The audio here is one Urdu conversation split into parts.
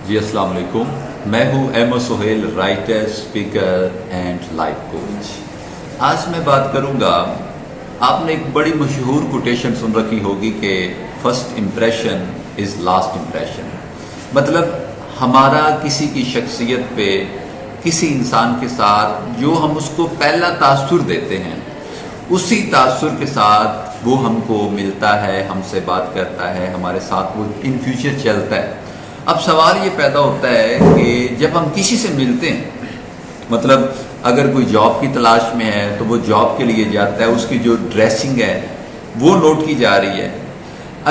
جی السلام علیکم، میں ہوں Ahmed Sohail, writer, speaker and life coach. آج میں بات کروں گا، آپ نے ایک بڑی مشہور کوٹیشن سن رکھی ہوگی کہ first impression is last impression. مطلب ہمارا کسی کی شخصیت پہ، کسی انسان کے ساتھ جو ہم اس کو پہلا تاثر دیتے ہیں، اسی تاثر کے ساتھ وہ ہم کو ملتا ہے، ہم سے بات کرتا ہے، ہمارے ساتھ وہ ان فیوچر چلتا ہے۔ اب سوال یہ پیدا ہوتا ہے کہ جب ہم کسی سے ملتے ہیں، مطلب اگر کوئی جاب کی تلاش میں ہے تو وہ جاب کے لیے جاتا ہے، اس کی جو ڈریسنگ ہے وہ نوٹ کی جا رہی ہے۔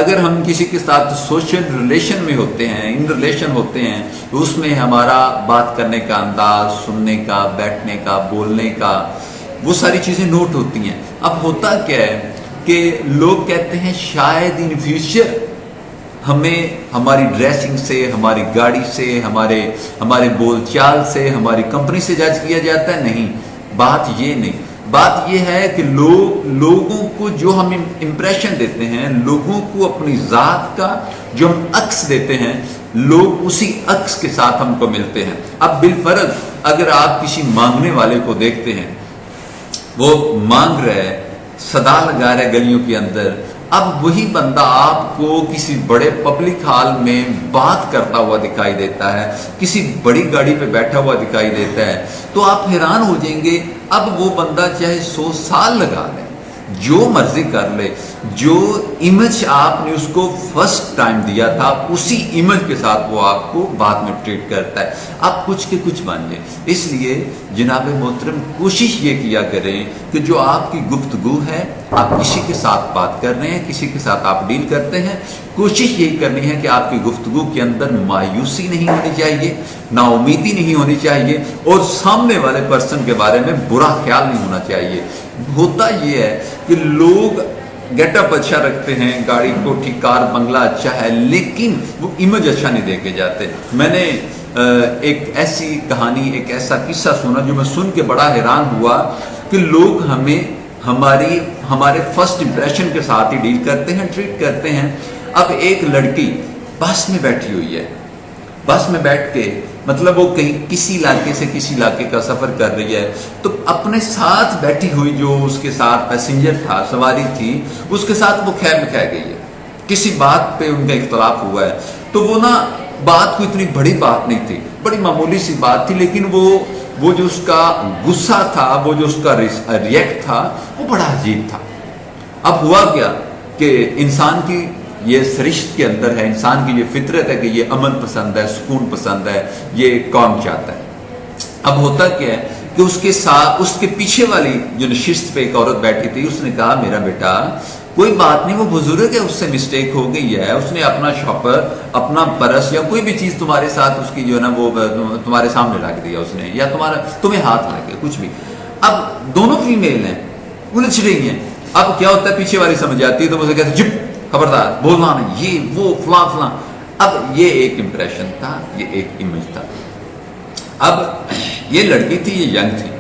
اگر ہم کسی کے ساتھ سوشل ریلیشن میں ہوتے ہیں، ان ریلیشن ہوتے ہیں، تو اس میں ہمارا بات کرنے کا انداز، سننے کا، بیٹھنے کا، بولنے کا، وہ ساری چیزیں نوٹ ہوتی ہیں۔ اب ہوتا کیا ہے کہ لوگ کہتے ہیں شاید ان فیوچر ہمیں ہماری ڈریسنگ سے، ہماری گاڑی سے، ہمارے بول چال سے، ہماری کمپنی سے جج کیا جاتا ہے۔ نہیں، بات یہ نہیں، بات یہ ہے کہ لوگوں کو جو ہم امپریشن دیتے ہیں، لوگوں کو اپنی ذات کا جو ہم عکس دیتے ہیں، لوگ اسی عکس کے ساتھ ہم کو ملتے ہیں۔ اب بالفرض اگر آپ کسی مانگنے والے کو دیکھتے ہیں، وہ مانگ رہے، صدا لگا رہے گلیوں کے اندر، اب وہی بندہ آپ کو کسی بڑے پبلک ہال میں بات کرتا ہوا دکھائی دیتا ہے، کسی بڑی گاڑی پہ بیٹھا ہوا دکھائی دیتا ہے، تو آپ حیران ہو جائیں گے۔ اب وہ بندہ چاہے 100 سال لگا لے، جو مرضی کر لے، جو امیج آپ نے اس کو فرسٹ ٹائم دیا تھا، اسی امیج کے ساتھ وہ آپ کو بعد میں ٹریٹ کرتا ہے۔ آپ کچھ کے کچھ بن جائیں۔ اس لیے جناب محترم، کوشش یہ کیا کریں کہ جو آپ کی گفتگو ہے، آپ کسی کے ساتھ بات کر رہے ہیں، کسی کے ساتھ آپ ڈیل کرتے ہیں، کوشش یہی کرنی ہے کہ آپ کی گفتگو کے اندر مایوسی نہیں ہونی چاہیے، نا امیدی نہیں ہونی چاہیے، اور سامنے والے پرسن کے بارے میں برا خیال نہیں ہونا چاہیے۔ ہوتا یہ ہے کہ لوگ گیٹ اپ اچھا رکھتے ہیں، گاڑی کوٹھی کار بنگلہ اچھا ہے، لیکن وہ امیج اچھا نہیں دے کے جاتے۔ میں نے ایک ایسی کہانی، ایک ایسا قصہ سنا جو میں سن کے بڑا حیران ہوا کہ لوگ ہمیں ہمارے فرسٹ امپریشن کے ساتھ ہی ڈیل کرتے ہیں، ٹریٹ کرتے ہیں۔ اب ایک لڑکی بس میں بیٹھی ہوئی ہے، بس میں بیٹھ کے، مطلب وہ کہیں کسی علاقے سے کسی علاقے کا سفر کر رہی ہے، تو اپنے ساتھ بیٹھی ہوئی جو اس کے ساتھ پیسنجر تھا، سواری تھی، اس کے ساتھ وہ خیر میں گئی ہے۔ کسی بات پہ ان کا اختلاف ہوا ہے، تو وہ بات کوئی اتنی بڑی بات نہیں تھی، بڑی معمولی سی بات تھی، لیکن وہ جو اس کا غصہ تھا، وہ جو اس کا ریئیکٹ تھا، وہ بڑا عجیب تھا۔ اب ہوا کیا کہ انسان کی یہ سرشت کے اندر ہے، انسان کی یہ فطرت ہے کہ یہ امن پسند ہے، سکون پسند ہے، یہ کام چاہتا ہے۔ اب ہوتا کیا ہے کہ اس کے پیچھے والی جو نشست پہ ایک عورت بیٹھی تھی، اس نے کہا میرا بیٹا کوئی بات نہیں، وہ بزرگ ہے، اس سے مسٹیک ہو گئی ہے، اس نے اپنا شاپر، اپنا پرس یا کوئی بھی چیز تمہارے ساتھ اس کی جو ہے نا وہ تمہارے سامنے رکھ دیا اس نے، یا تمہیں ہاتھ لگ گیا، کچھ بھی۔ اب دونوں فیمیل ہیں، الجھ رہی ہیں۔ اب کیا ہوتا ہے، پیچھے والی سمجھ آتی ہے تو مجھے کہتے چپ، خبردار بولنا نہیں، یہ وہ فلاں فلاں۔ اب یہ ایک امپریشن تھا، یہ ایک امیج تھا۔ اب یہ لڑکی تھی، یہ ینگ تھی۔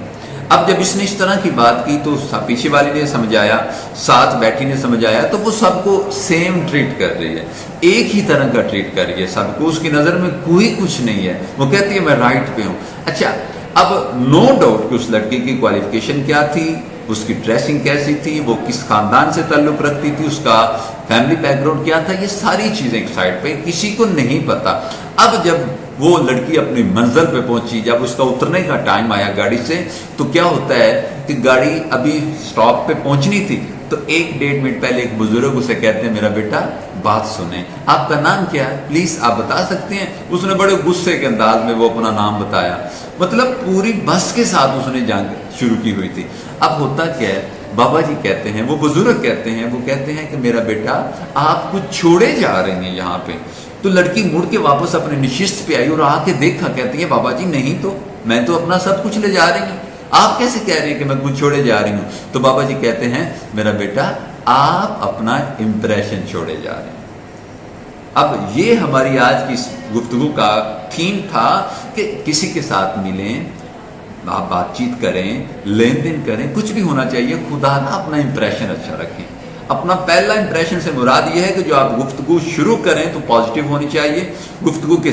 اب جب اس نے اس طرح کی بات کی تو پیچھے والی نے سمجھایا، ساتھ بیٹھی نے سمجھایا، تو وہ سب کو سیم ٹریٹ کر رہی ہے، ایک ہی طرح کا ٹریٹ کر رہی ہے سب کو، اس کی نظر میں کوئی کچھ نہیں ہے، وہ کہتی ہے میں رائٹ پہ ہوں۔ اچھا، اب نو ڈاؤٹ کہ اس لڑکی کی کوالیفیکیشن کیا تھی، اس کی ڈریسنگ کیسی تھی، وہ کس خاندان سے تعلق رکھتی تھی، اس کا فیملی بیک گراؤنڈ کیا تھا، یہ ساری چیزیں ایک سائڈ پہ، کسی کو نہیں پتا۔ اب جب وہ لڑکی اپنی منزل پہ پہنچی، جب اس کا اترنے کا ٹائم آیا گاڑی سے، تو کیا ہوتا ہے کہ گاڑی ابھی سٹاپ پہ پہنچنی تھی، تو 1-1.5 منٹ پہلے ایک بزرگ اسے کہتے ہیں میرا بیٹا بات سنیں، آپ کا نام کیا ہے، پلیز آپ بتا سکتے ہیں۔ اس نے بڑے غصے کے انداز میں وہ اپنا نام بتایا، مطلب پوری بس کے ساتھ اس نے جنگ شروع کی ہوئی تھی۔ اب ہوتا کیا ہے، بابا جی کہتے ہیں، وہ بزرگ کہتے ہیں، وہ کہتے ہیں کہ میرا بیٹا آپ کو چھوڑے جا رہے ہیں یہاں پہ۔ تو لڑکی مڑ کے واپس اپنے نشست پہ آئی اور آ کے دیکھا، کہتی ہے بابا جی نہیں تو میں تو اپنا سب کچھ لے جا رہی ہوں، آپ کیسے کہہ رہے ہیں کہ میں کچھ چھوڑے جا رہی ہوں؟ تو بابا جی کہتے ہیں میرا بیٹا آپ اپنا امپریشن چھوڑے جا رہے ہیں۔ اب یہ ہماری آج کی گفتگو کا تھیم تھا کہ کسی کے ساتھ ملیں، آپ بات چیت کریں، لین دین کریں، کچھ بھی ہونا چاہیے، خدا نہ اپنا امپریشن اچھا رکھیں۔ اپنا پہلا امپریشن سے مراد یہ ہے کہ جو آپ گفتگو شروع کریں تو پازیٹیو ہونی چاہیے، گفتگو کے